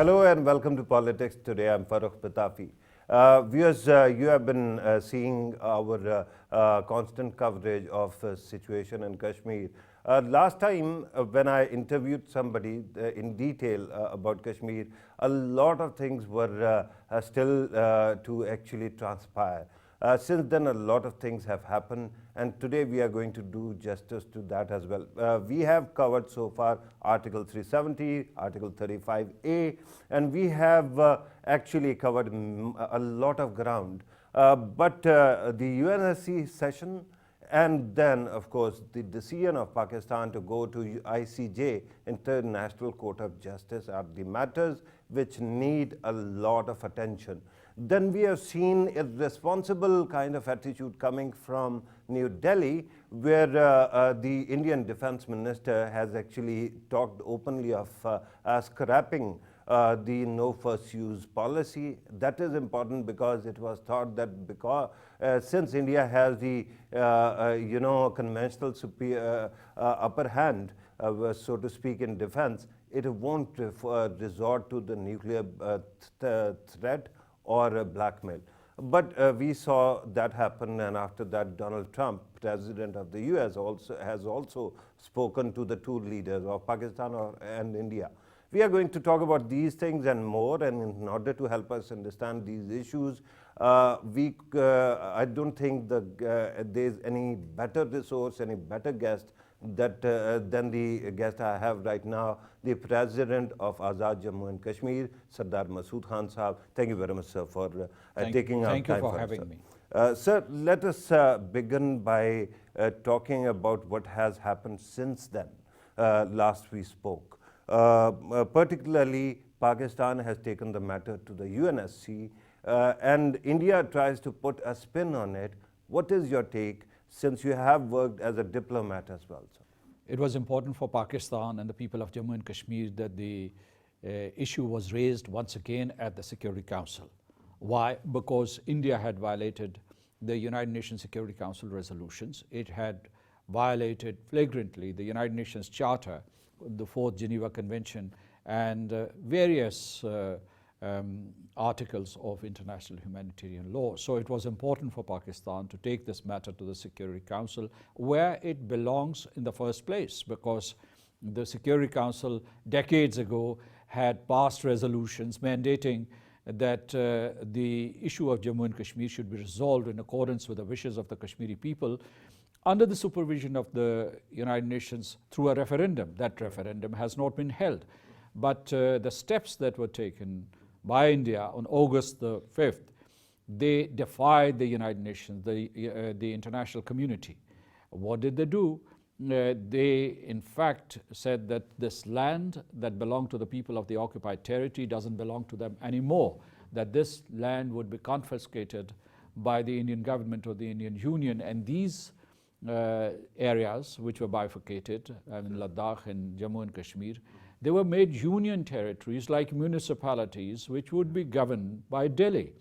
Hello and welcome to Politics Today. I'm Farooq Patafi. Viewers, you have been seeing our constant coverage of the situation in Kashmir. Last time when I interviewed somebody in detail about Kashmir, a lot of things were still to actually transpire. Since then, a lot of things have happened, and today we are going to do justice to that as well. We have covered so far Article 370, Article 35A, and we have actually covered a lot of ground. But the UNSC session and then, of course, the decision of Pakistan to go to ICJ, International Court of Justice, are the matters which need a lot of attention. Then we have seen a responsible kind of attitude coming from New Delhi, where the Indian Defense Minister has actually talked openly of scrapping the no first use policy. That is important because it was thought that since India has the conventional upper hand, so to speak, in defense, it won't resort to the nuclear threat or blackmail. But we saw that happen, and after that, Donald Trump, President of the US, has also spoken to the two leaders of Pakistan and India. We are going to talk about these things and more, and in order to help us understand these issues, I don't think there's any better resource, any better guest than the guest I have right now, the President of Azad Jammu and Kashmir, Sardar Masood Khan Sahab. Thank you very much, sir, for taking our time. Thank you for having me. Sir, let us begin by talking about what has happened since then, last we spoke. Particularly, Pakistan has taken the matter to the UNSC, and India tries to put a spin on it. What is your take, since you have worked as a diplomat as well, sir? It was important for Pakistan and the people of Jammu and Kashmir that the issue was raised once again at the Security Council. Why? Because India had violated the United Nations Security Council resolutions. It had violated flagrantly the United Nations Charter, the Fourth Geneva Convention, and various articles of international humanitarian law. So it was important for Pakistan to take this matter to the Security Council, where it belongs in the first place, because the Security Council decades ago had passed resolutions mandating that the issue of Jammu and Kashmir should be resolved in accordance with the wishes of the Kashmiri people under the supervision of the United Nations through a referendum. That referendum has not been held. But the steps that were taken by India on August the 5th, they defied the United Nations, the international community. What did they do? They, in fact, said that this land that belonged to the people of the occupied territory doesn't belong to them anymore, that this land would be confiscated by the Indian government or the Indian Union, and these areas which were bifurcated in Ladakh and Jammu and Kashmir, they were made union territories like municipalities which would be governed by Delhi.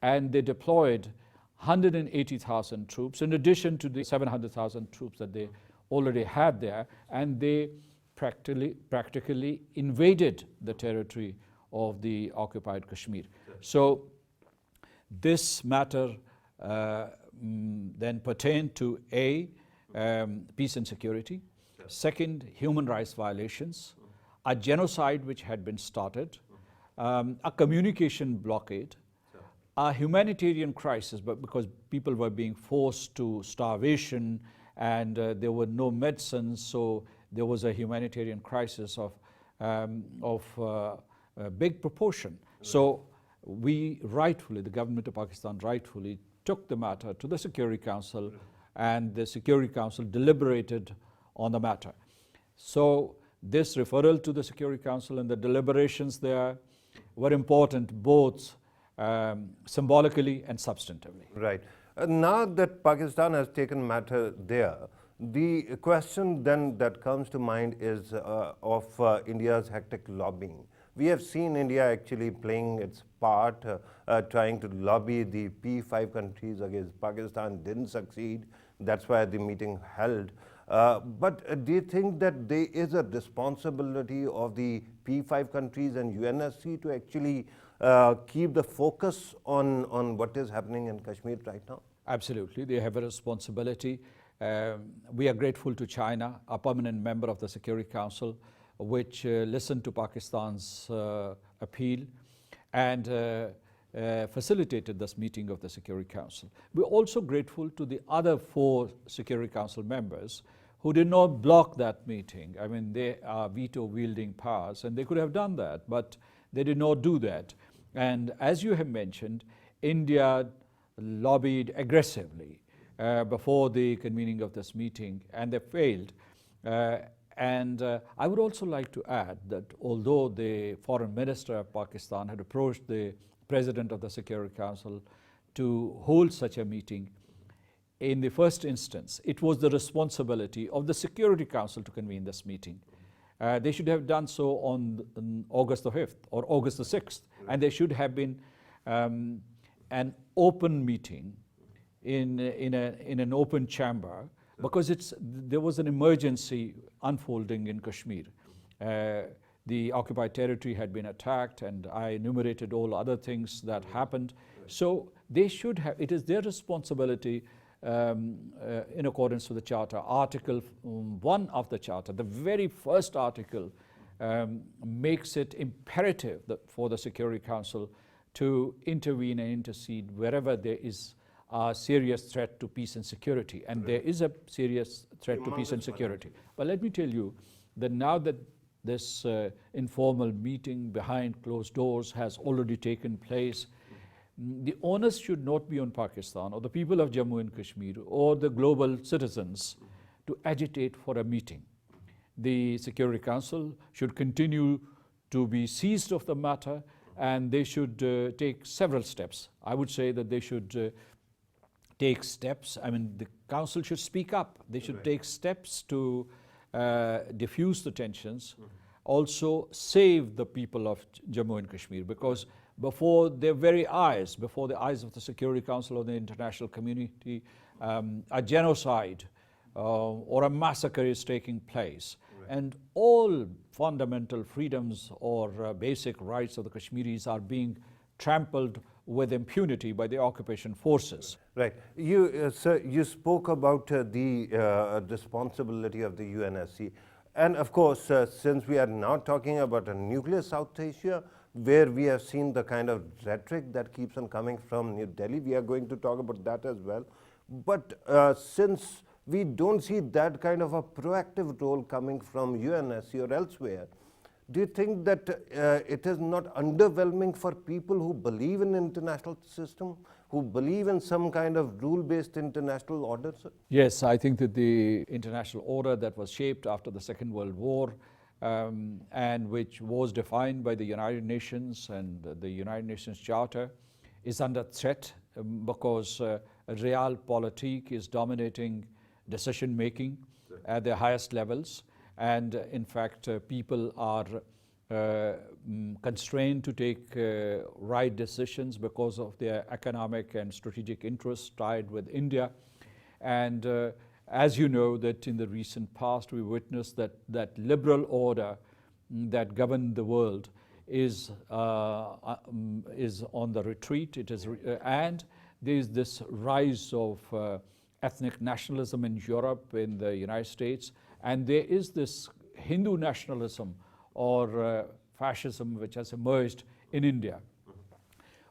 And they deployed 180,000 troops in addition to the 700,000 troops that they already had there, and they practically invaded the territory of the occupied Kashmir. So this matter then pertained to peace and security, second, human rights violations, a genocide which had been started, a communication blockade, a humanitarian crisis, but because people were being forced to starvation and there were no medicines, so there was a humanitarian crisis of a big proportion. So we rightfully, the government of Pakistan rightfully took the matter to the Security Council, and the Security Council deliberated on the matter. So this referral to the Security Council and the deliberations there were important both symbolically and substantively. Right. Now that Pakistan has taken matter there, the question then that comes to mind is of India's hectic lobbying. We have seen India actually playing its part, trying to lobby the P5 countries against Pakistan, didn't succeed. That's why the meeting held. But do you think that there is a responsibility of the P5 countries and UNSC to actually keep the focus on what is happening in Kashmir right now? Absolutely, they have a responsibility. We are grateful to China, a permanent member of the Security Council, which listened to Pakistan's appeal and facilitated this meeting of the Security Council. We're also grateful to the other 4 Security Council members who did not block that meeting. I mean, they are veto-wielding powers, and they could have done that, but they did not do that. And as you have mentioned, India lobbied aggressively before the convening of this meeting, and they failed. I would also like to add that although the Foreign Minister of Pakistan had approached the President of the Security Council to hold such a meeting, in the first instance, it was the responsibility of the Security Council to convene this meeting. They should have done so on August the 5th or August the 6th, and there should have been an open meeting in an open chamber, because there was an emergency unfolding in Kashmir. The occupied territory had been attacked, and I enumerated all other things that happened. So they should have, it is their responsibility in accordance with the Charter. Article 1 of the Charter, the very first article, makes it imperative for the Security Council to intervene and intercede wherever there is a serious threat to peace and security. And there is a serious threat to peace and security. But let me tell you that now that this informal meeting behind closed doors has already taken place, the onus should not be on Pakistan or the people of Jammu and Kashmir or the global citizens to agitate for a meeting. The Security Council should continue to be seized of the matter, and they should take several steps. I would say that they should take steps. I mean, the Council should speak up. They should take steps to diffuse the tensions, also save the people of Jammu and Kashmir, because before their very eyes, before the eyes of the Security Council or the international community, a genocide or a massacre is taking place. And all fundamental freedoms or basic rights of the Kashmiris are being trampled with impunity by the occupation forces. Right. Sir, you spoke about the responsibility of the UNSC. And of course, since we are now talking about a nuclear South Asia, where we have seen the kind of rhetoric that keeps on coming from New Delhi, we are going to talk about that as well. But since we don't see that kind of a proactive role coming from UNSC or elsewhere, do you think that it is not underwhelming for people who believe in the international system, who believe in some kind of rule-based international order, sir? Yes, I think that the international order that was shaped after the Second World War and which was defined by the United Nations and the United Nations Charter is under threat because realpolitik is dominating decision-making at the highest levels. And in fact, people are constrained to take right decisions because of their economic and strategic interests tied with India. And as you know, that in the recent past, we witnessed that liberal order that governed the world is on the retreat. It is, and there is this rise of ethnic nationalism in Europe, in the United States, and there is this Hindu nationalism or fascism which has emerged in India.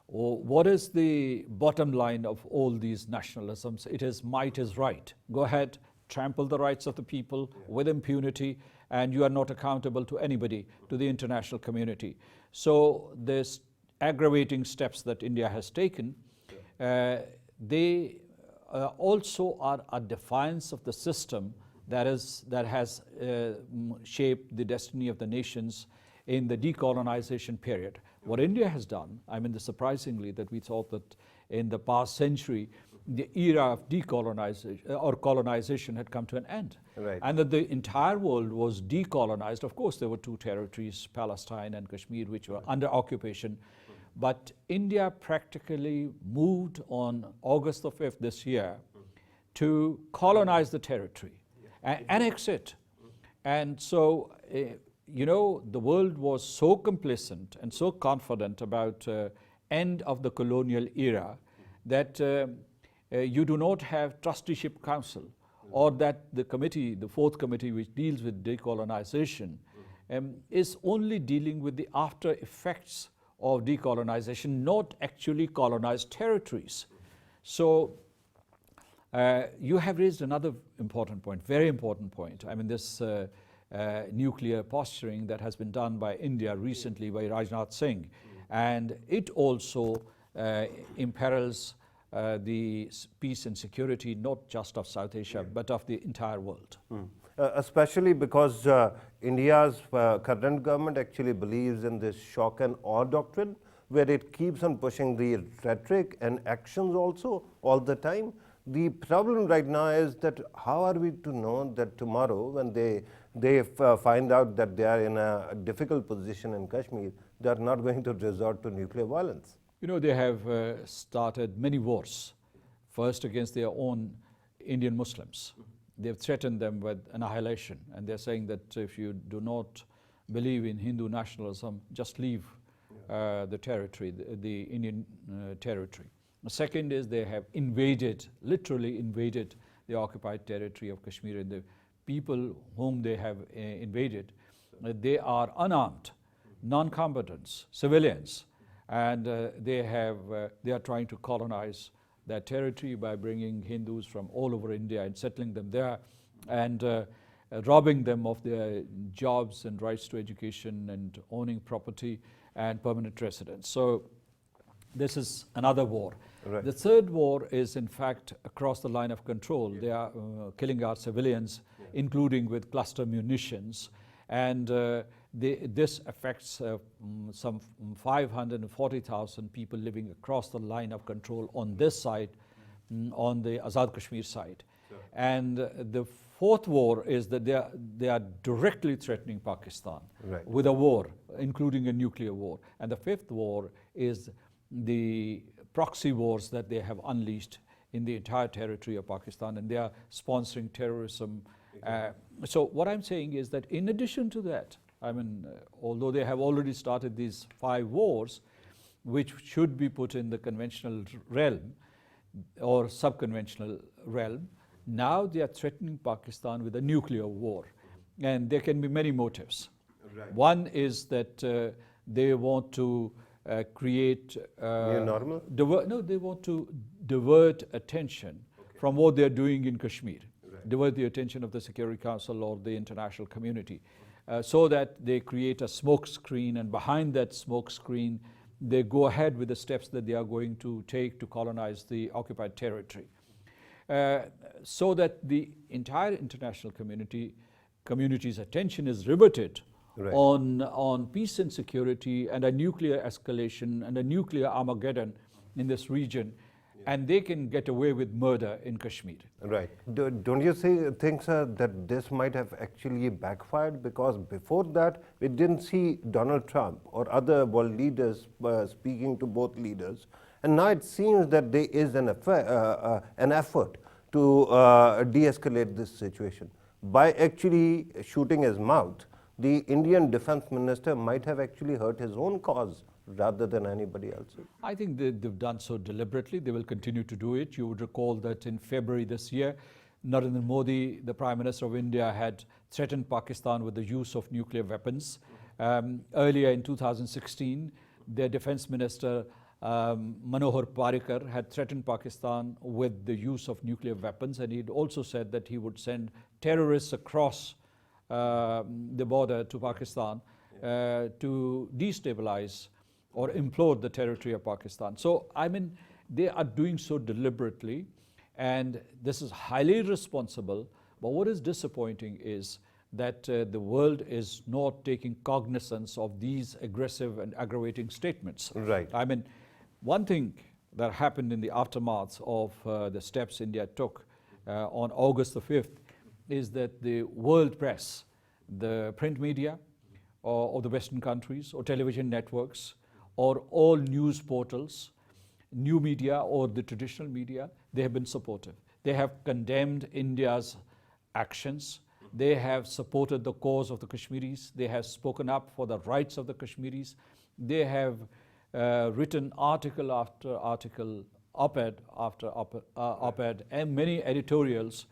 What is the bottom line of all these nationalisms? It is might is right. Go ahead, trample the rights of the people with impunity, and you are not accountable to anybody, to the international community. So this aggravating steps that India has taken, they also are a defiance of the system that has shaped the destiny of the nations in the decolonization period. What India has done, I mean, surprisingly, that we thought that in the past century, the era of decolonization or colonization had come to an end. Right. And that the entire world was decolonized. Of course, there were two territories, Palestine and Kashmir, which were under occupation. But India practically moved on August the 5th this year to colonize the territory. annex it. And so, you know, the world was so complacent and so confident about end of the colonial era that you do not have trusteeship council, or that the committee, the fourth committee which deals with decolonization, is only dealing with the after effects of decolonization, not actually colonized territories. So you have raised another important point, very important point. I mean, this nuclear posturing that has been done by India recently by Rajnath Singh, and it also imperils the peace and security, not just of South Asia, but of the entire world. Especially because India's current government actually believes in this shock and awe doctrine, where it keeps on pushing the rhetoric and actions also all the time. The problem right now is that how are we to know that tomorrow, when they find out that they are in a difficult position in Kashmir, they are not going to resort to nuclear violence? You know, they have started many wars, first against their own Indian Muslims. They've threatened them with annihilation, and they're saying that if you do not believe in Hindu nationalism, just leave the territory, the Indian territory. The second is they have invaded, literally invaded the occupied territory of Kashmir, and the people whom they have invaded, they are unarmed, non-combatants, civilians, and they are trying to colonize that territory by bringing Hindus from all over India and settling them there, and robbing them of their jobs and rights to education and owning property and permanent residence. So this is another war. Right. The third war is in fact across the line of control. They are killing our civilians, including with cluster munitions, and this affects some 540,000 people living across the line of control on this side, on the Azad Kashmir side. Sure. And the fourth war is that they are directly threatening Pakistan with a war, including a nuclear war. And the fifth war is the proxy wars that they have unleashed in the entire territory of Pakistan, and they are sponsoring terrorism. So what I'm saying is that in addition to that, I mean, although they have already started these 5 wars, which should be put in the conventional realm or sub-conventional realm, now they are threatening Pakistan with a nuclear war. And there can be many motives. Right. One is that they want to create new normal? They want to divert attention from what they're doing in Kashmir, divert the attention of the Security Council or the international community, so that they create a smoke screen, and behind that smoke screen they go ahead with the steps that they are going to take to colonize the occupied territory, so that the entire international community's attention is riveted on peace and security and a nuclear escalation and a nuclear Armageddon in this region, and they can get away with murder in Kashmir. Right. Don't you think, sir, that this might have actually backfired? Because before that, we didn't see Donald Trump or other world leaders speaking to both leaders. And now it seems that there is an effort to de-escalate this situation. By actually shooting his mouth, the Indian defense minister might have actually hurt his own cause rather than anybody else's. I think they've done so deliberately. They will continue to do it. You would recall that in February this year, Narendra Modi, the Prime Minister of India, had threatened Pakistan with the use of nuclear weapons. Earlier in 2016, their Defense Minister Manohar Parrikar had threatened Pakistan with the use of nuclear weapons, and he'd also said that he would send terrorists across the border to Pakistan to destabilize or implode the territory of Pakistan. So, I mean, they are doing so deliberately, and this is highly irresponsible. But what is disappointing is that the world is not taking cognizance of these aggressive and aggravating statements. Right. I mean, one thing that happened in the aftermath of the steps India took on August the 5th is that the world press, the print media of the Western countries or television networks or all news portals, new media or the traditional media, they have been supportive. They have condemned India's actions. They have supported the cause of the Kashmiris. They have spoken up for the rights of the Kashmiris. They have written article after article, op-ed after op-ed, and many editorials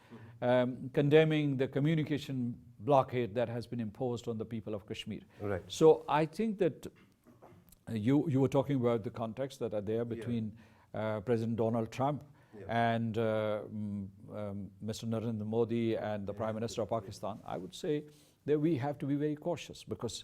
condemning the communication blockade that has been imposed on the people of Kashmir. Right. So I think that you were talking about the context that are there between President Donald Trump and Mr. Narendra Modi and the Prime Minister of Pakistan. I would say that we have to be very cautious because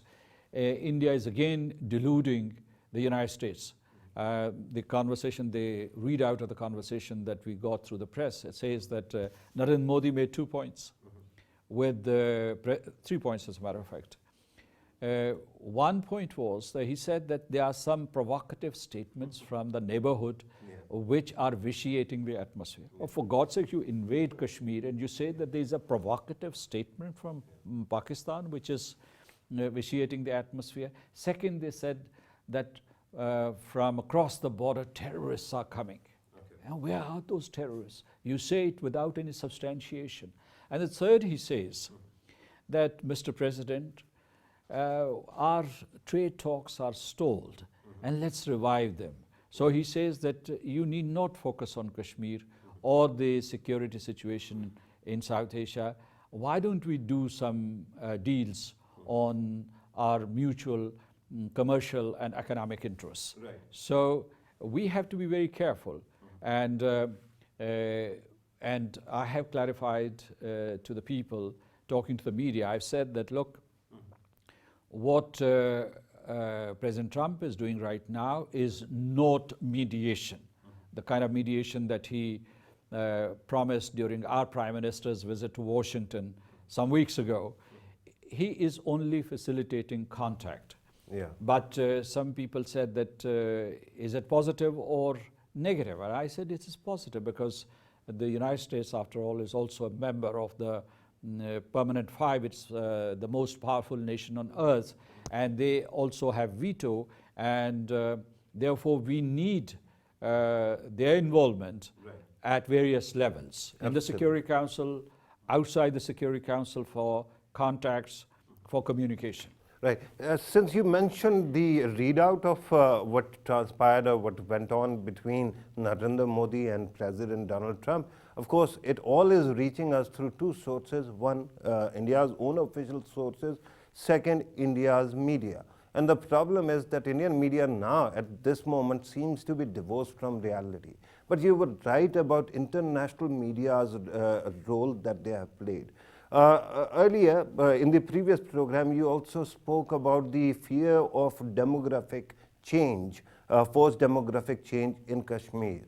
India is again deluding the United States. The conversation, they read out of the conversation that we got through the press, it says that Narendra Modi made 2 points, with 3 points as a matter of fact. 1 point was that he said that there are some provocative statements from the neighborhood which are vitiating the atmosphere. Oh, for God's sake, you invade Kashmir and you say that there is a provocative statement from Pakistan which is vitiating the atmosphere. Second, they said that from across the border, terrorists are coming. And where are those terrorists? You say it without any substantiation. And the third, he says that, Mr. President, our trade talks are stalled and let's revive them. So he says that you need not focus on Kashmir or the security situation in South Asia. Why don't we do some deals on our mutual commercial and economic interests? Right. So we have to be very careful. And I have clarified to the people, talking to the media, I've said that, look, what President Trump is doing right now is not mediation. The kind of mediation that he promised during our Prime Minister's visit to Washington some weeks ago. He is only facilitating contact. Yeah. But some people said that, is it positive or negative? And I said it is positive because the United States, after all, is also a member of the Permanent Five. It's the most powerful nation on earth, and they also have veto, and therefore we need their involvement at various levels. In the Security Council, outside the Security Council, for contacts, for communication. Right. Since you mentioned the readout of what transpired or what went on between Narendra Modi and President Donald Trump, of course, it all is reaching us through two sources. One, India's own official sources. Second, India's media. And the problem is that Indian media now, at this moment, seems to be divorced from reality. But you were right about international media's role that they have played. Earlier, in the previous program, you also spoke about the fear of demographic change, forced demographic change in Kashmir.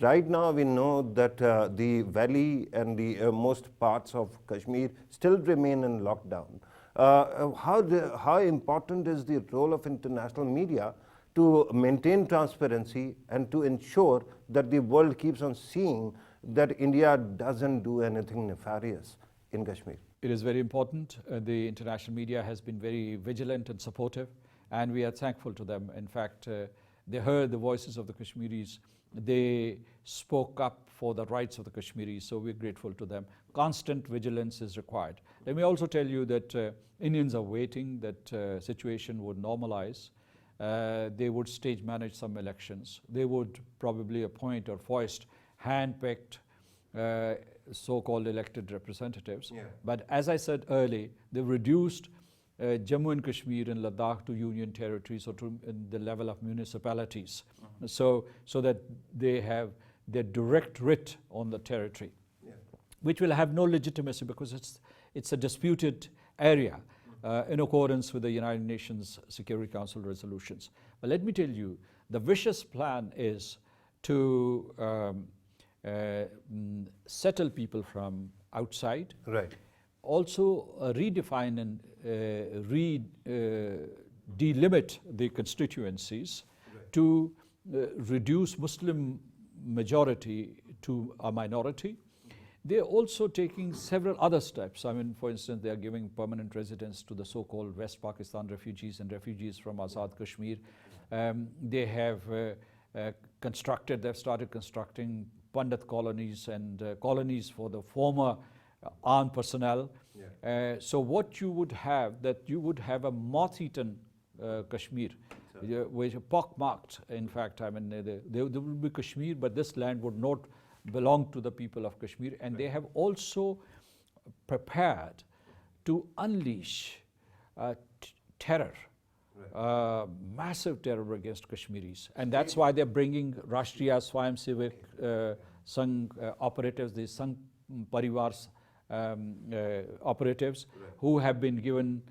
Right now, we know that the valley and the most parts of Kashmir still remain in lockdown. How important is the role of international media to maintain transparency and to ensure that the world keeps on seeing that India doesn't do anything nefarious in Kashmir? It is very important. The international media has been very vigilant and supportive, and we are thankful to them. In fact, they heard the voices of the Kashmiris. They spoke up for the rights of the Kashmiris, so we're grateful to them. Constant vigilance is required. Let me also tell you that Indians are waiting that situation would normalize. They would stage manage some elections. They would probably appoint or foist hand-picked so-called elected representatives. Yeah. But as I said earlier, they reduced Jammu and Kashmir and Ladakh to union territories or to the level of municipalities, so that they have their direct writ on the territory, which will have no legitimacy because it's a disputed area in accordance with the United Nations Security Council resolutions. But let me tell you, the vicious plan is to settle people from outside. Right. Also redefine and delimit the constituencies to reduce Muslim majority to a minority. They're also taking several other steps. I mean, for instance, they are giving permanent residence to the so-called West Pakistan refugees and refugees from Azad Kashmir. They have they've started constructing Pandit colonies and colonies for the former armed personnel. So what you would have, that you would have a moth-eaten Kashmir, which pockmarked, in fact. I mean, there would be Kashmir, but this land would not belong to the people of Kashmir. And they have also prepared to unleash terror, massive terror against Kashmiris. And that's why they're bringing Rashtriya Swayamsevak Sangh operatives, the Sangh Parivars operatives, who have been given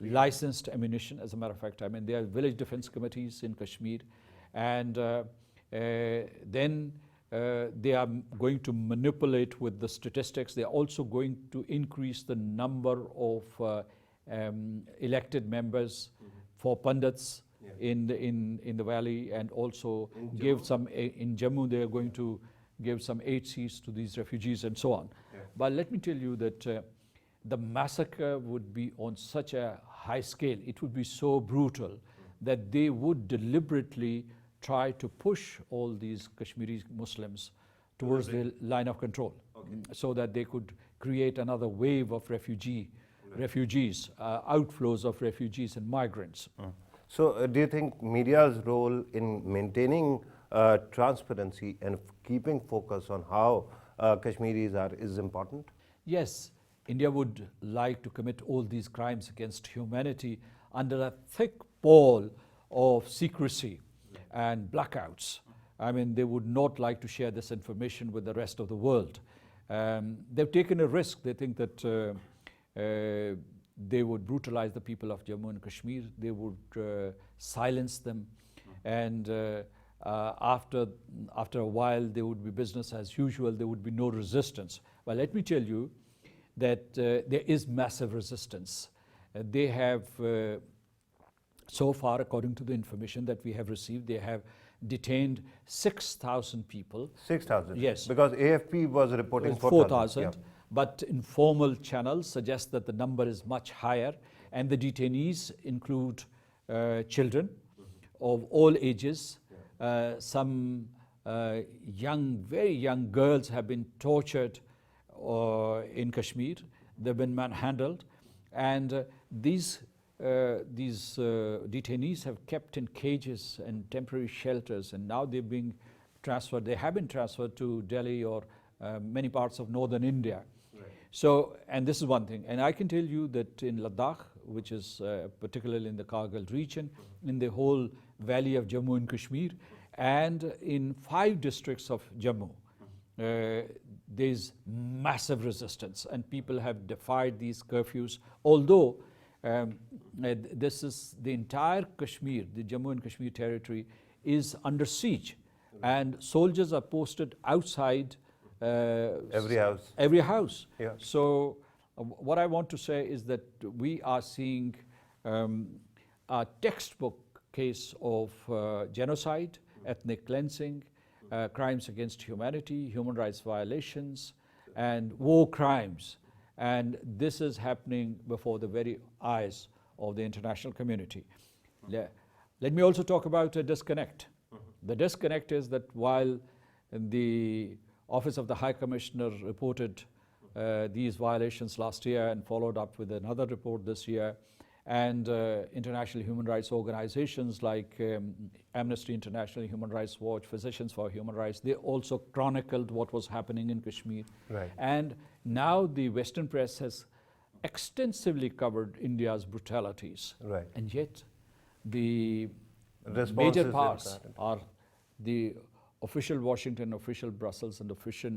licensed ammunition, as a matter of fact. I mean, they are village defense committees in Kashmir. And then they are going to manipulate with the statistics. They are also going to increase the number of elected members for Pandits in the valley, and also give some, in Jammu they are going to give some 8 seats to these refugees and so on. But let me tell you that the massacre would be on such a high scale, it would be so brutal that they would deliberately try to push all these Kashmiri Muslims towards the line of control, so that they could create another wave of refugees, outflows of refugees and migrants. So do you think media's role in maintaining transparency and keeping focus on how Kashmiris are is important? Yes, India would like to commit all these crimes against humanity under a thick pall of secrecy and blackouts. I mean, they would not like to share this information with the rest of the world. They've taken a risk. They think that they would brutalize the people of Jammu and Kashmir. They would silence them, and after a while, there would be business as usual. There would be no resistance. Well, let me tell you that there is massive resistance. They have, so far, according to the information that we have received, they have detained 6,000 people. 6,000? Yes. Because AFP was reporting 4,000. Yeah. But informal channels suggest that the number is much higher, and the detainees include children of all ages. Some very young girls have been tortured in Kashmir. They've been manhandled, and these detainees have kept in cages and temporary shelters, and now they're being transferred. They have been transferred to Delhi or many parts of northern India. So, and this is one thing. And I can tell you that in Ladakh, which is particularly in the Kargil region, in the whole valley of Jammu and Kashmir, and in 5 districts of Jammu, there's massive resistance, and people have defied these curfews. Although this is the entire Kashmir, the Jammu and Kashmir territory, is under siege, and soldiers are posted outside every house. Yeah. So what I want to say is that we are seeing a textbook case of genocide, ethnic cleansing, crimes against humanity, human rights violations, and war crimes. And this is happening before the very eyes of the international community. Let me also talk about a disconnect. The disconnect is that while the Office of the High Commissioner reported these violations last year and followed up with another report this year, and international human rights organizations like Amnesty International, Human Rights Watch, Physicians for Human Rights, they also chronicled what was happening in Kashmir. Right. And now the Western press has extensively covered India's brutalities. Right. And yet the Responses major powers important. are the official Washington, official Brussels, and official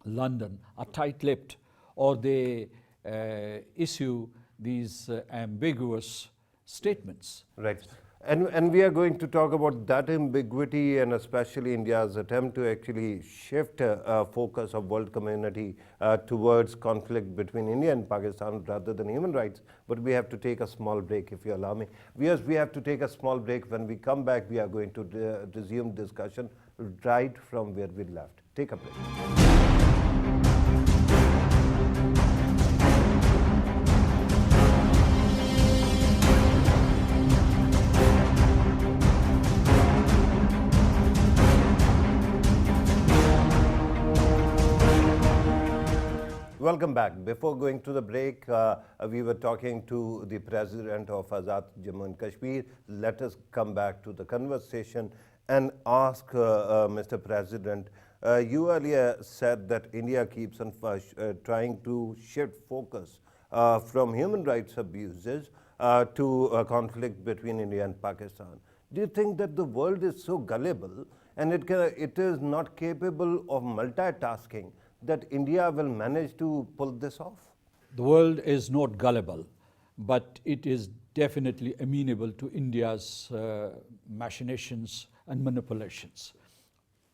London are tight-lipped, or they issue these ambiguous statements. Right. And we are going to talk about that ambiguity, and especially India's attempt to actually shift focus of world community towards conflict between India and Pakistan rather than human rights. But we have to take a small break, if you allow me. We have to take a small break. When we come back, we are going to resume discussion right from where we left. Take a break. welcome back. Before going to the break, we were talking to the president of Azad Jammu and Kashmir. Let us come back to the conversation and ask Mr. President, you earlier said that India keeps on trying to shift focus from human rights abuses to a conflict between India and Pakistan. Do you think that the world is so gullible and it is not capable of multitasking that India will manage to pull this off? The world is not gullible, but it is definitely amenable to India's machinations and manipulations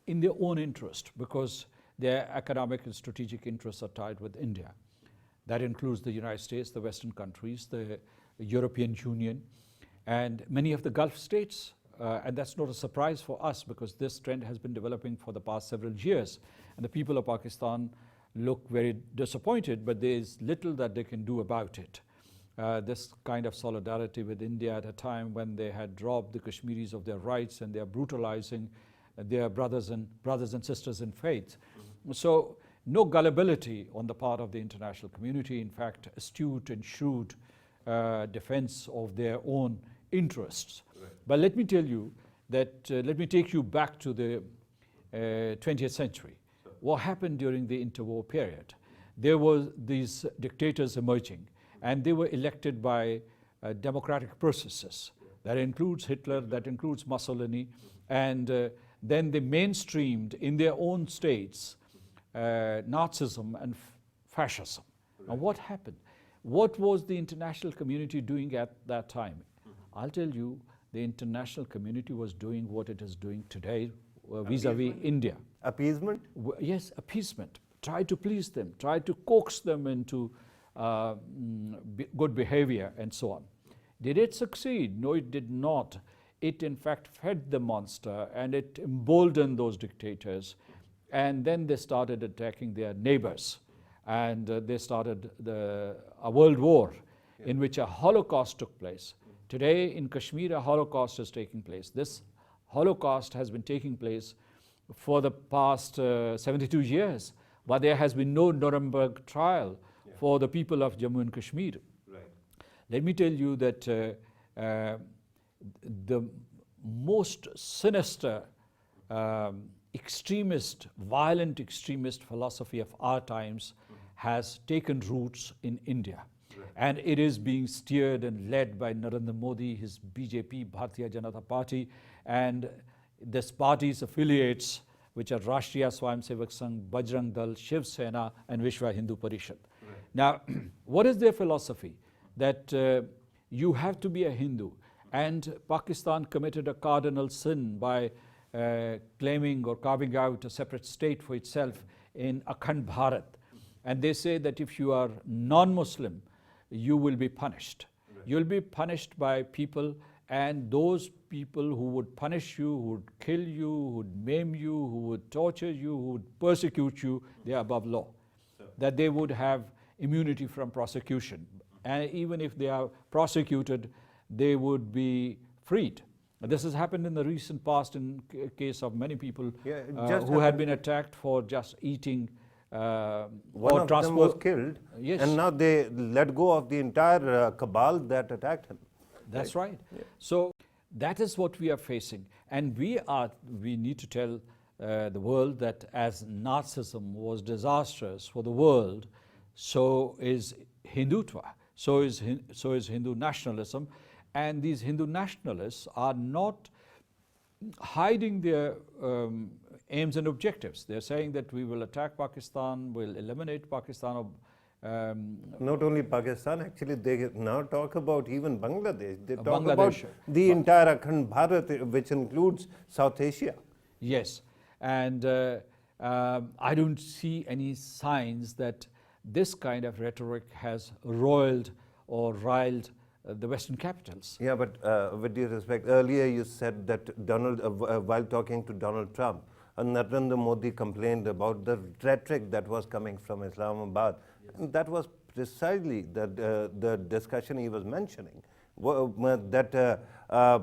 in their own interest, because their economic and strategic interests are tied with India. That includes the United States, the Western countries, the European Union, and many of the Gulf states. And that's not a surprise for us, because this trend has been developing for the past several years. And the people of Pakistan look very disappointed, but there is little that they can do about it. This kind of solidarity with India at a time when they had robbed the Kashmiris of their rights and they are brutalizing their brothers and sisters in faith. So no gullibility on the part of the international community. In fact, astute and shrewd defense of their own interests. Right. But let me tell you that, let me take you back to the 20th century. Sure. What happened during the interwar period? There were these dictators emerging, and they were elected by democratic processes. Yeah. That includes Hitler, that includes Mussolini, and then they mainstreamed in their own states Nazism and fascism. Right. Now what happened? What was the international community doing at that time? I'll tell you, the international community was doing what it is doing today vis-a-vis India. Appeasement? Yes, appeasement. Try to please them, try to coax them into good behavior and so on. Did it succeed? No, it did not. It in fact fed the monster and it emboldened those dictators. And then they started attacking their neighbors. And they started a world war in which a Holocaust took place. Today in Kashmir, a Holocaust is taking place. This Holocaust has been taking place for the past 72 years, but there has been no Nuremberg trial for the people of Jammu and Kashmir. Right. Let me tell you that the most sinister, extremist, violent extremist philosophy of our times has taken roots in India. And it is being steered and led by Narendra Modi, his BJP, Bharatiya Janata Party, and this party's affiliates, which are Rashtriya Swayamsevak Sangh, Bajrang Dal, Shiv Sena, and Vishwa Hindu Parishad. Right. Now, what is their philosophy? That you have to be a Hindu. And Pakistan committed a cardinal sin by claiming or carving out a separate state for itself in Akhand Bharat. And they say that if you are non-Muslim, you will be punished. Right. You'll be punished by people, and those people who would punish you, who would kill you, who would maim you, who would torture you, who would persecute you, they are above law. Sure. That they would have immunity from prosecution. And even if they are prosecuted, they would be freed. This has happened in the recent past in case of many people who had been attacked for just eating one of them was killed, yes. And now they let go of the entire cabal that attacked him. That's right. Yeah. So that is what we are facing. And we need to tell the world that as Nazism was disastrous for the world, so is Hindutva, so is Hindu nationalism. And these Hindu nationalists are not hiding their aims and objectives. They're saying that we will attack Pakistan, we'll eliminate Pakistan. Not only Pakistan, actually they now talk about even Bangladesh. They talk about the entire Akhand Bharat, which includes South Asia. Yes, and I don't see any signs that this kind of rhetoric has roiled or riled the Western capitals. Yeah, but with due respect, earlier you said that while talking to Donald Trump, Narendra Modi complained about the rhetoric that was coming from Islamabad. Yes. And that was precisely the discussion he was mentioning, that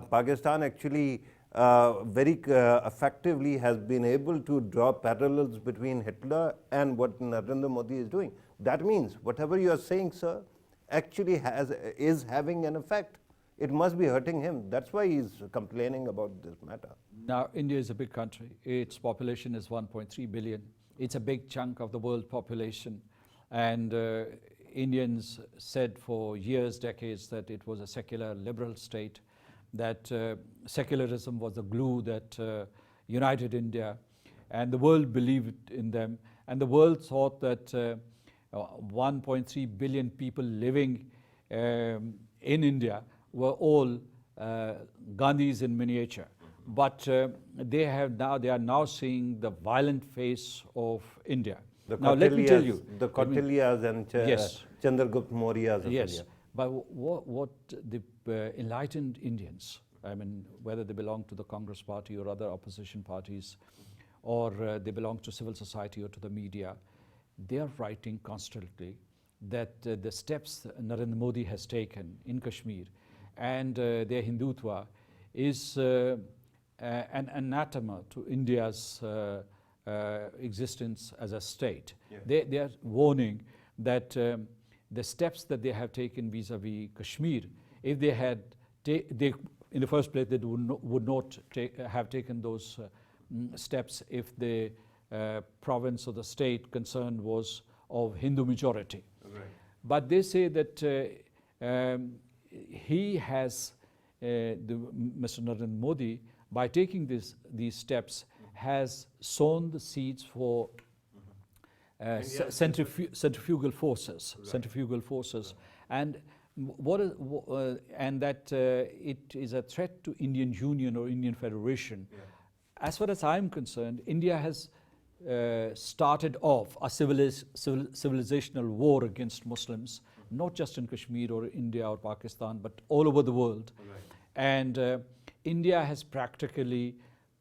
Pakistan actually very effectively has been able to draw parallels between Hitler and what Narendra Modi is doing. That means whatever you are saying, sir, actually is having an effect. It must be hurting him. That's why he's complaining about this matter. Now, India is a big country. Its population is 1.3 billion. It's a big chunk of the world population. And Indians said for years, decades, that it was a secular, liberal state, that secularism was the glue that united India. And the world believed in them. And the world thought that 1.3 billion people living in India were all Gandhis in miniature. But they are now seeing the violent face of India. Now let me tell you, the Kautilyas and yes. Chandragupta Maurya's of Yes, India. but what the enlightened Indians, I mean, whether they belong to the Congress party or other opposition parties, or they belong to civil society or to the media, they are writing constantly that the steps Narendra Modi has taken in Kashmir and their Hindutva is an anathema to India's existence as a state. Yeah. They are warning that the steps that they have taken vis-a-vis Kashmir, if they had, in the first place, they would not have taken those steps if the province or the state concerned was of Hindu majority. Right. But they say that he has, Mr. Narendra Modi, by taking these steps, has sown the seeds for centrifugal forces, right. Centrifugal forces, right. And and that it is a threat to Indian Union or Indian Federation. Yeah. As far as I'm concerned, India has started off a civilizational war against Muslims, not just in Kashmir or India or Pakistan, but all over the world. Right. And India has practically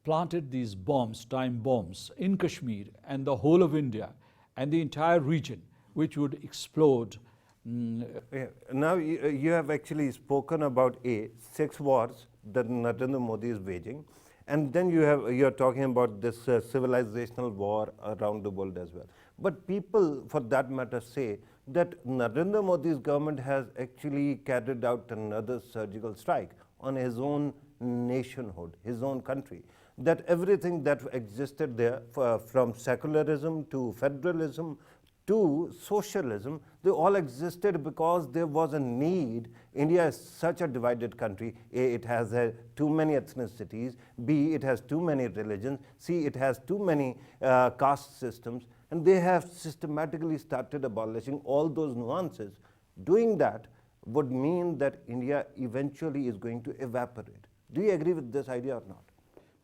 planted these bombs, time bombs, in Kashmir and the whole of India and the entire region, which would explode. Yeah. Now you have actually spoken about 6 wars that Narendra Modi is waging, and then you're talking about this civilizational war around the world as well. But people, for that matter, say that Narendra Modi's government has actually carried out another surgical strike on his own nationhood, his own country. That everything that existed there, from secularism to federalism to socialism, they all existed because there was a need. India is such a divided country. A, it has too many ethnicities. B, it has too many religions. C, it has too many caste systems. And they have systematically started abolishing all those nuances. Doing that would mean that India eventually is going to evaporate. Do you agree with this idea or not?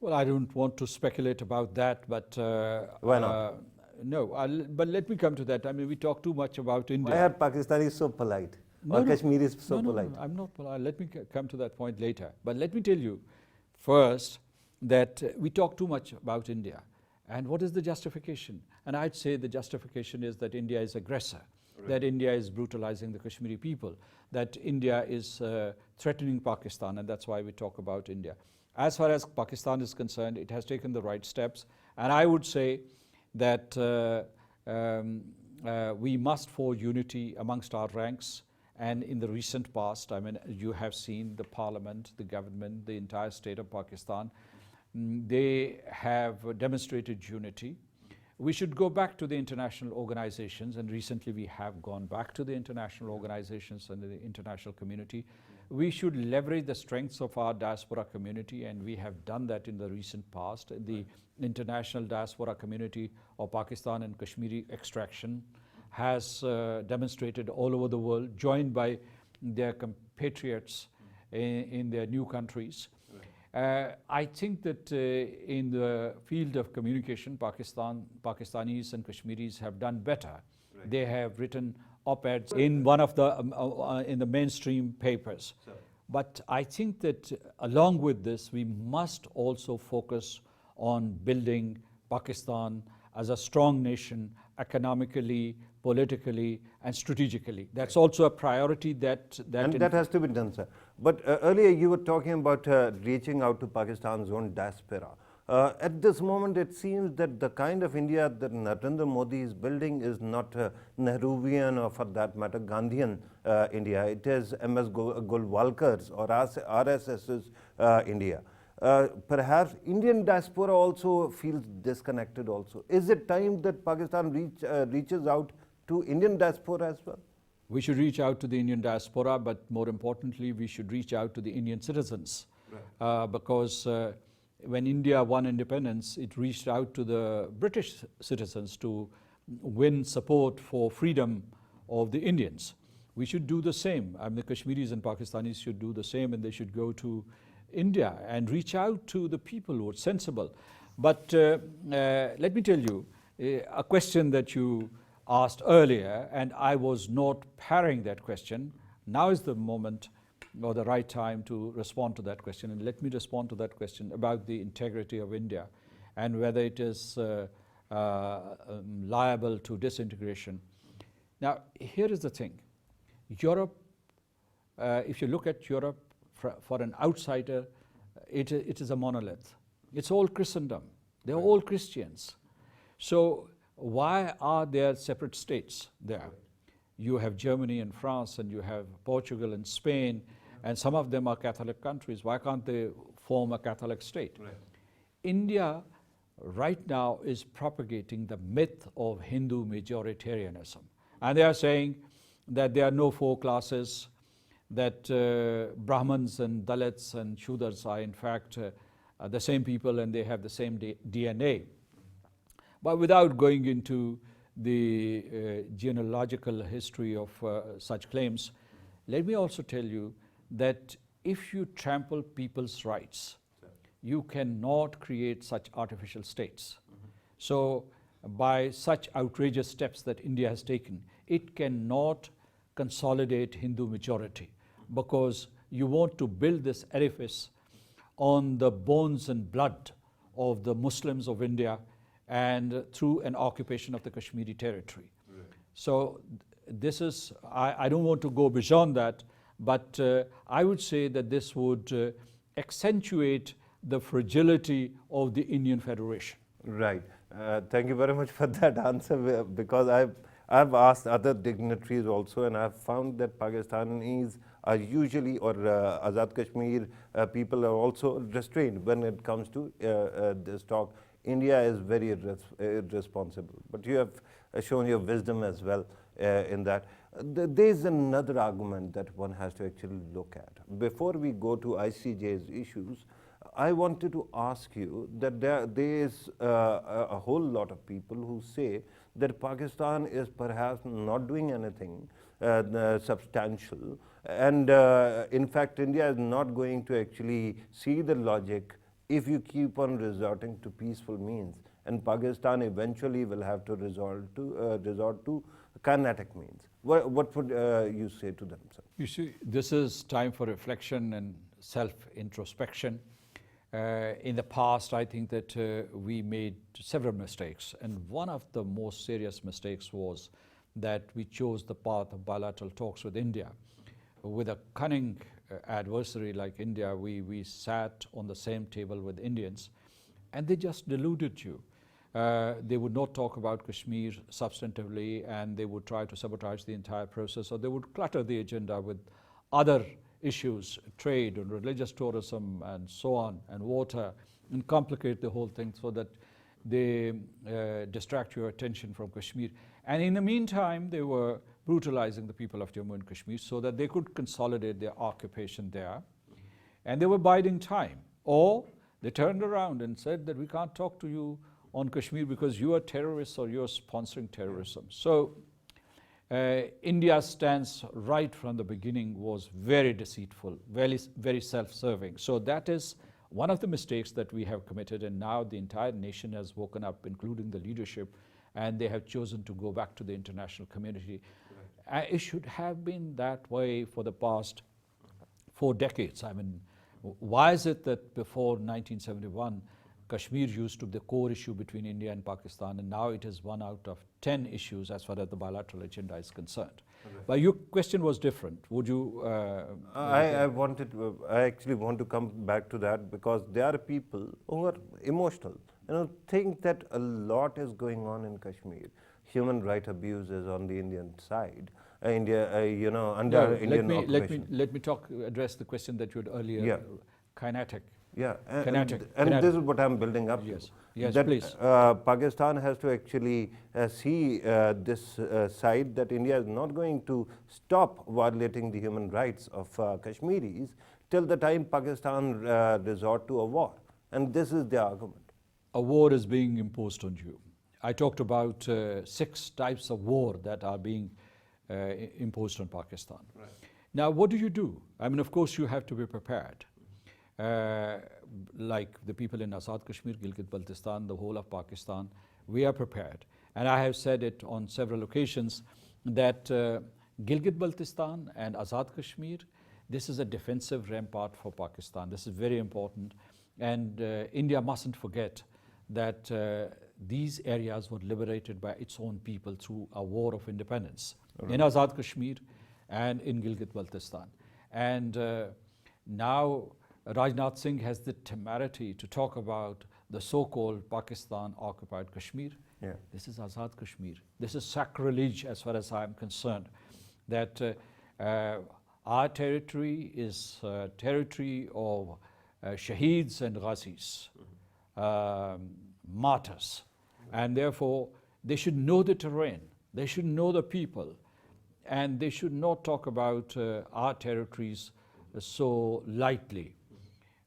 Well, I don't want to speculate about that, but why not? No, but let me come to that. I mean, we talk too much about India. Why are Pakistanis so polite? Or Kashmir is so polite? No, I'm not polite. Let me come to that point later. But let me tell you first that we talk too much about India. And what is the justification? And I'd say the justification is that India is aggressor, right. That India is brutalizing the Kashmiri people, that India is threatening Pakistan, and that's why we talk about India. As far as Pakistan is concerned, it has taken the right steps. And I would say that we must forge unity amongst our ranks. And in the recent past, I mean, you have seen the parliament, the government, the entire state of Pakistan, they have demonstrated unity. We should go back to the international organizations, and recently we have gone back to the international organizations and the international community. We should leverage the strengths of our diaspora community, and we have done that in the recent past. The international diaspora community of Pakistan and Kashmiri extraction has demonstrated all over the world, joined by their compatriots in their new countries. I think that in the field of communication, Pakistanis and Kashmiris have done better. Right. They have written op-eds in one of the in the mainstream papers. Sure. But I think that along with this, we must also focus on building Pakistan as a strong nation, economically, politically, and strategically. That's also a priority that has to be done, sir. But earlier you were talking about reaching out to Pakistan's own diaspora. At this moment, it seems that the kind of India that Narendra Modi is building is not Nehruvian or, for that matter, Gandhian India. It is M.S. Golwalkar's or RSS's India. Perhaps Indian diaspora also feels disconnected also. Is it time that Pakistan reaches out to Indian diaspora as well? We should reach out to the Indian diaspora, but more importantly, we should reach out to the Indian citizens. Right. Because when India won independence, it reached out to the British citizens to win support for freedom of the Indians. We should do the same. I mean, the Kashmiris and Pakistanis should do the same, and they should go to India and reach out to the people who are sensible. But let me tell you, a question that you asked earlier, and I was not parrying that question. Now is the moment or the right time to respond to that question. And let me respond to that question about the integrity of India and whether it is liable to disintegration. Now, here is the thing. Europe, if you look at Europe for an outsider, it is a monolith. It's all Christendom. They're all Christians. So why are there separate states there? You have Germany and France, and you have Portugal and Spain, and some of them are Catholic countries. Why can't they form a Catholic state? Right. India right now is propagating the myth of Hindu majoritarianism. And they are saying that there are no four classes, that Brahmins and Dalits and Shudras are in fact the same people and they have the same DNA. But without going into the genealogical history of such claims, let me also tell you that if you trample people's rights, you cannot create such artificial states. So by such outrageous steps that India has taken, it cannot consolidate Hindu majority, because you want to build this edifice on the bones and blood of the Muslims of India and through an occupation of the Kashmiri territory. Right. So this is, I don't want to go beyond that, but I would say that this would accentuate the fragility of the Indian Federation. Right. Thank you very much for that answer, because I've asked other dignitaries also, and I've found that Pakistanis are usually, or Azad Kashmir people are also restrained when it comes to this talk. India is very irresponsible, but you have shown your wisdom as well in that. There is another argument that one has to actually look at. Before we go to ICJ's issues, I wanted to ask you that there is a whole lot of people who say that Pakistan is perhaps not doing anything substantial, and in fact India is not going to actually see the logic if you keep on resorting to peaceful means, and Pakistan eventually will have to resort to kinetic means. What would you say to them, sir? You see, this is time for reflection and self-introspection. In the past, I think that we made several mistakes, and one of the most serious mistakes was that we chose the path of bilateral talks with India. With a cunning adversary like India, we sat on the same table with Indians, and they just deluded you. They would not talk about Kashmir substantively, and they would try to sabotage the entire process, or they would clutter the agenda with other issues, trade and religious tourism and so on, and water, and complicate the whole thing so that they distract your attention from Kashmir. And in the meantime, they were brutalizing the people of Jammu and Kashmir so that they could consolidate their occupation there. And they were biding time. Or they turned around and said that we can't talk to you on Kashmir because you are terrorists or you're sponsoring terrorism. So India's stance right from the beginning was very deceitful, very self-serving. So that is one of the mistakes that we have committed, and now the entire nation has woken up, including the leadership, and they have chosen to go back to the international community. Right. It should have been that way for the past 4 decades. I mean, why is it that before 1971, Kashmir used to be the core issue between India and Pakistan, and now it is 1 out of 10 issues as far as the bilateral agenda is concerned? But your question was different. Would you? I actually want to come back to that because there are people who are emotional, think that a lot is going on in Kashmir. Human right abuses on the Indian side. India, under Indian occupation. Let me address the question that you had earlier. Yeah. Kinetic. Yeah, Kinetic. and this is what I'm building up Yes. to. Yes, that, please. Pakistan has to actually see this side that India is not going to stop violating the human rights of Kashmiris till the time Pakistan resort to a war. And this is the argument. A war is being imposed on you. I talked about 6 types of war that are being imposed on Pakistan. Right. Now, what do? I mean, of course, you have to be prepared. Like the people in Azad Kashmir, Gilgit-Baltistan, the whole of Pakistan, we are prepared. And I have said it on several occasions that Gilgit-Baltistan and Azad Kashmir, this is a defensive rampart for Pakistan. This is very important. And India mustn't forget that these areas were liberated by its own people through a war of independence in Azad Kashmir and in Gilgit-Baltistan. And now Rajnath Singh has the temerity to talk about the so-called Pakistan-occupied Kashmir. Yeah. This is Azad Kashmir. This is sacrilege as far as I'm concerned, that our territory is territory of shaheeds and ghazis, martyrs. And therefore, they should know the terrain, they should know the people, and they should not talk about our territories so lightly.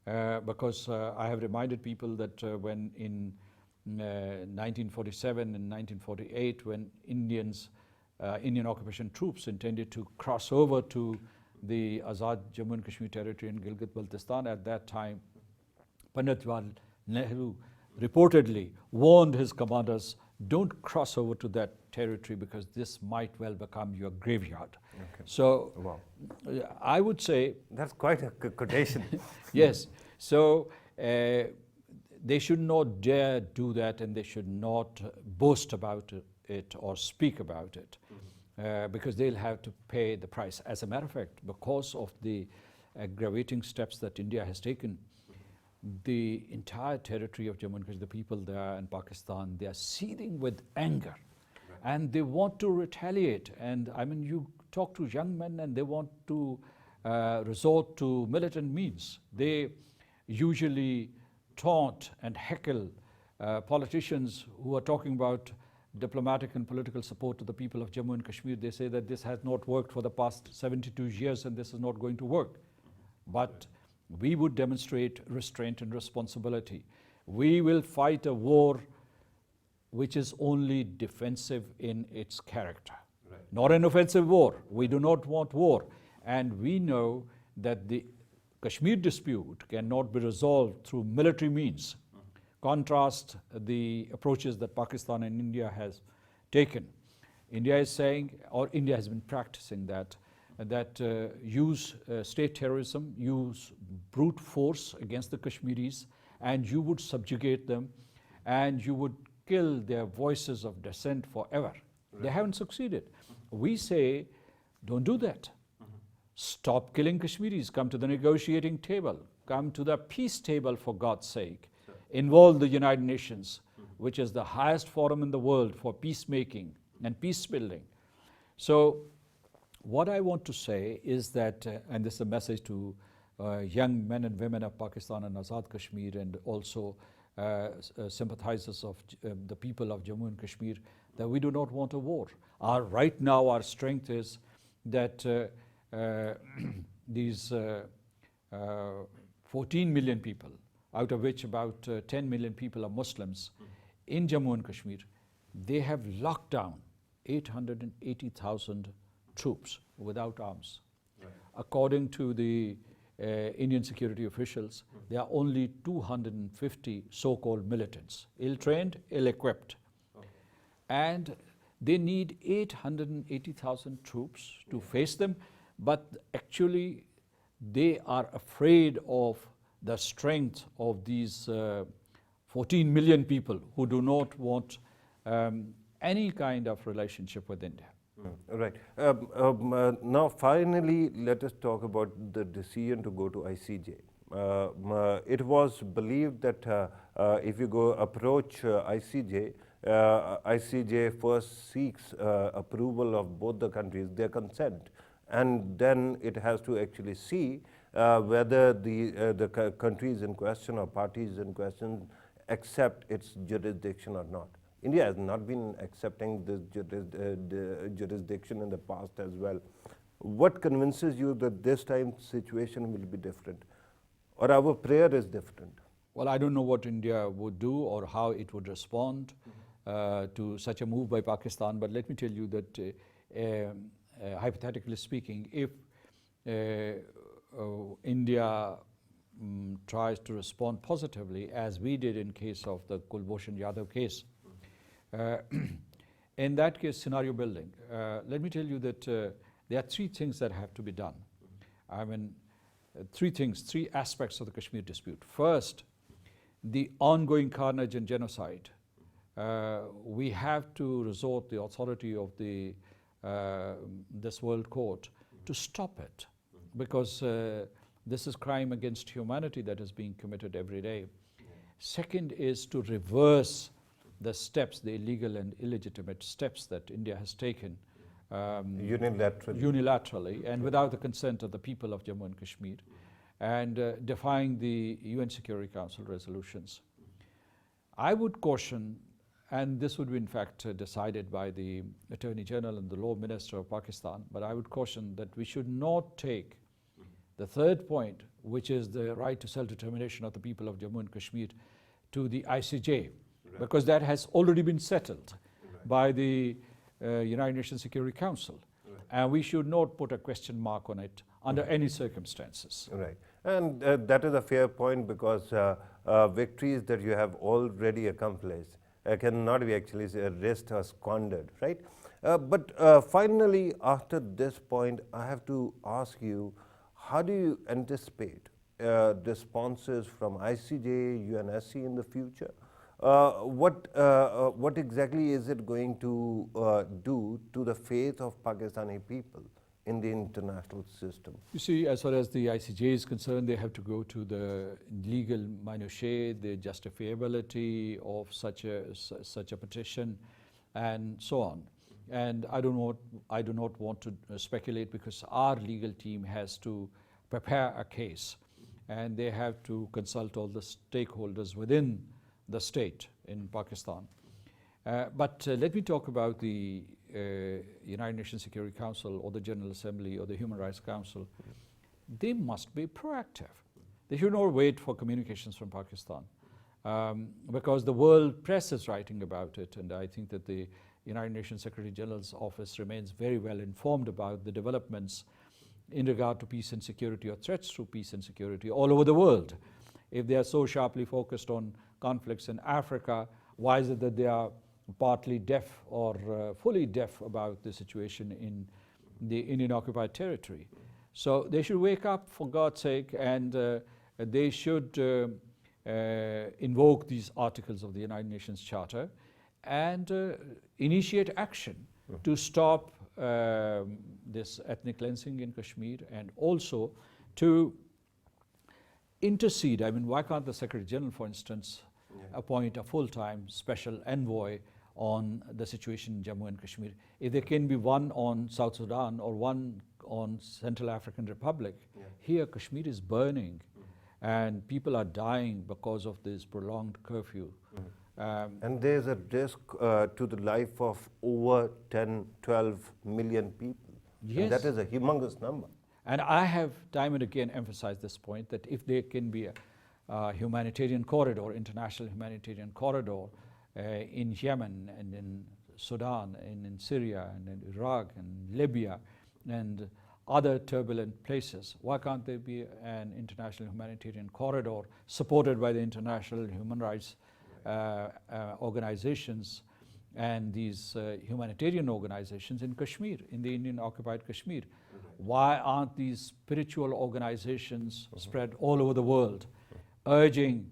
Because I have reminded people that when in 1947 and 1948, when Indian occupation troops intended to cross over to the Azad Jammu and Kashmir territory in Gilgit-Baltistan, at that time, Pandit Jawaharlal Nehru reportedly warned his commanders, don't cross over to that territory because this might well become your graveyard. Okay. So Wow. I would say, That's quite a quotation. yes, so they should not dare do that, and they should not boast about it or speak about it, because they'll have to pay the price. As a matter of fact, because of the aggravating steps that India has taken, the entire territory of Jammu and Kashmir, the people there in Pakistan, they are seething with anger, and they want to retaliate. And I mean, you talk to young men and they want to resort to militant means. They usually taunt and heckle politicians who are talking about diplomatic and political support to the people of Jammu and Kashmir. They say that this has not worked for the past 72 years and this is not going to work. But we would demonstrate restraint and responsibility. We will fight a war which is only defensive in its character, not an offensive war. We do not want war. And we know that the Kashmir dispute cannot be resolved through military means. Contrast the approaches that Pakistan and India has taken. India is saying, or India has been practicing that use state terrorism, use brute force against the Kashmiris, and you would subjugate them, and you would kill their voices of dissent forever. They haven't succeeded. We say, don't do that. Stop killing Kashmiris, come to the negotiating table, come to the peace table for God's sake. Involve the United Nations, which is the highest forum in the world for peacemaking and peace building. So what I want to say is that, and this is a message to young men and women of Pakistan and Azad Kashmir, and also sympathizers of the people of Jammu and Kashmir, that we do not want a war. Right now our strength is that these 14 million people, out of which about 10 million people are Muslims, in Jammu and Kashmir, they have locked down 880,000 troops without arms. According to the Indian security officials, there are only 250 so-called militants, ill-trained, ill-equipped. And they need 880,000 troops to face them, but actually they are afraid of the strength of these 14 million people who do not want any kind of relationship with India. Right. Now, finally, let us talk about the decision to go to ICJ. It was believed that if you go approach ICJ, ICJ first seeks approval of both the countries, their consent, and then it has to actually see whether the countries in question or parties in question accept its jurisdiction or not. India has not been accepting this jurisdiction in the past as well. What convinces you that this time situation will be different, or our prayer is different? Well, I don't know what India would do or how it would respond to such a move by Pakistan, but let me tell you that hypothetically speaking, if India tries to respond positively, as we did in case of the Kulbhushan Yadav case, in that case, scenario building, let me tell you that there are three things that have to be done. I mean, three aspects of the Kashmir dispute. First, the ongoing carnage and genocide. We have to resort the authority of this World Court to stop it, because this is crime against humanity that is being committed every day. Second is to reverse the steps, the illegal and illegitimate steps that India has taken unilaterally and without the consent of the people of Jammu and Kashmir, and defying the UN Security Council resolutions. I would caution, and this would be in fact decided by the Attorney General and the Law Minister of Pakistan, but I would caution that we should not take the third point, which is the right to self-determination of the people of Jammu and Kashmir, to the ICJ. Because that has already been settled by the United Nations Security Council. And we should not put a question mark on it under any circumstances. Right. And that is a fair point, because victories that you have already accomplished cannot be actually risked or squandered, right? But finally, after this point, I have to ask you, how do you anticipate responses from ICJ, UNSC in the future? What exactly is it going to do to the faith of Pakistani people in the international system? You see, as far as the ICJ is concerned, they have to go to the legal minutiae, the justifiability of such a petition, and so on. And I do not want to speculate, because our legal team has to prepare a case, and they have to consult all the stakeholders within the state in Pakistan. But let me talk about the United Nations Security Council or the General Assembly or the Human Rights Council. They must be proactive. They should not wait for communications from Pakistan, because the world press is writing about it, and I think that the United Nations Secretary General's office remains very well informed about the developments in regard to peace and security, or threats to peace and security all over the world. If they are so sharply focused on conflicts in Africa, why is it that they are partly deaf or fully deaf about the situation in the Indian occupied territory? So they should wake up, for God's sake, and they should invoke these articles of the United Nations Charter and initiate action to stop this ethnic cleansing in Kashmir, and also to intercede. I mean, why can't the Secretary General, for instance, appoint a full-time special envoy on the situation in Jammu and Kashmir? If there can be one on South Sudan or one on Central African Republic, here Kashmir is burning and people are dying because of this prolonged curfew. And there's a risk to the life of over 10, 12 million people. Yes. And that is a humongous number. And I have time and again emphasized this point, that if there can be a humanitarian corridor, international humanitarian corridor in Yemen and in Sudan and in Syria and in Iraq and Libya and other turbulent places, why can't there be an international humanitarian corridor supported by the international human rights organizations and these humanitarian organizations in Kashmir, in the Indian occupied Kashmir? Why aren't these spiritual organizations spread all over the world, urging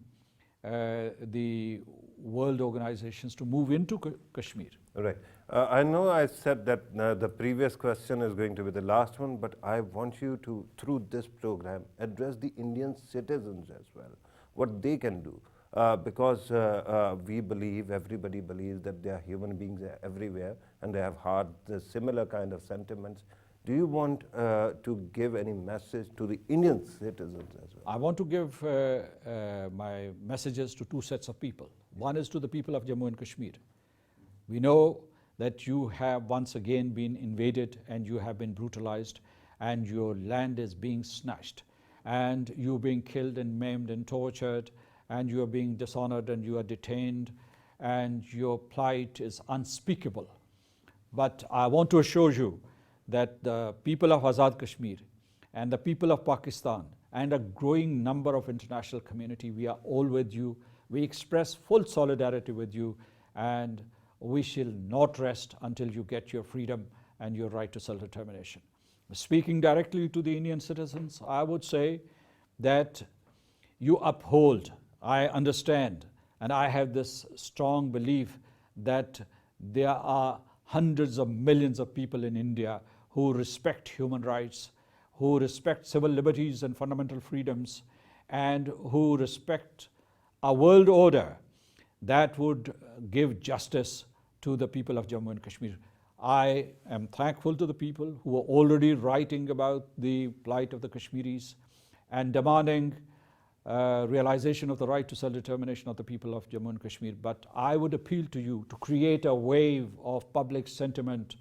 the world organizations to move into Kashmir? Right. I know I said that the previous question is going to be the last one, but I want you to, through this program, address the Indian citizens as well, what they can do. Because we believe, everybody believes that they are human beings everywhere and they have had the similar kind of sentiments. Do you want to give any message to the Indian citizens as well? I want to give my messages to two sets of people. One is to the people of Jammu and Kashmir. We know that you have once again been invaded and you have been brutalized and your land is being snatched and you're being killed and maimed and tortured and you are being dishonored and you are detained and your plight is unspeakable. But I want to assure you that the people of Azad Kashmir and the people of Pakistan and a growing number of international community, we are all with you. We express full solidarity with you and we shall not rest until you get your freedom and your right to self-determination. Speaking directly to the Indian citizens, I would say that you uphold, I understand, and I have this strong belief that there are hundreds of millions of people in India who respect human rights, who respect civil liberties and fundamental freedoms, and who respect a world order that would give justice to the people of Jammu and Kashmir. I am thankful to the people who are already writing about the plight of the Kashmiris and demanding realization of the right to self-determination of the people of Jammu and Kashmir. But I would appeal to you to create a wave of public sentiment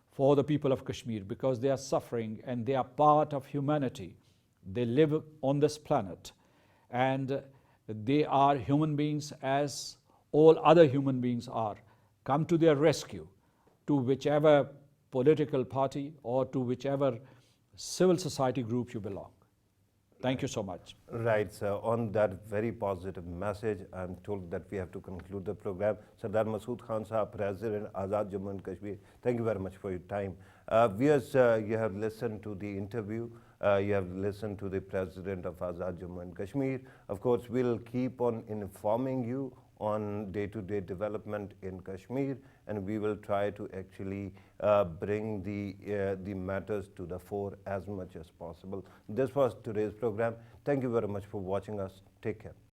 for the people of Kashmir because they are suffering and they are part of humanity. They live on this planet and they are human beings as all other human beings are. Come to their rescue, to whichever political party or to whichever civil society group you belong. Thank you so much. Right, sir. On that very positive message, I'm told that we have to conclude the program. Sardar Masood Khan Sahab, President, Azad Jammu and Kashmir, thank you very much for your time. Viewers, you have listened to the interview. You have listened to the President of Azad Jammu and Kashmir. Of course, we'll keep on informing you on day-to-day development in Kashmir, and we will try to actually bring the matters to the fore as much as possible. This was today's program. Thank you very much for watching us. Take care.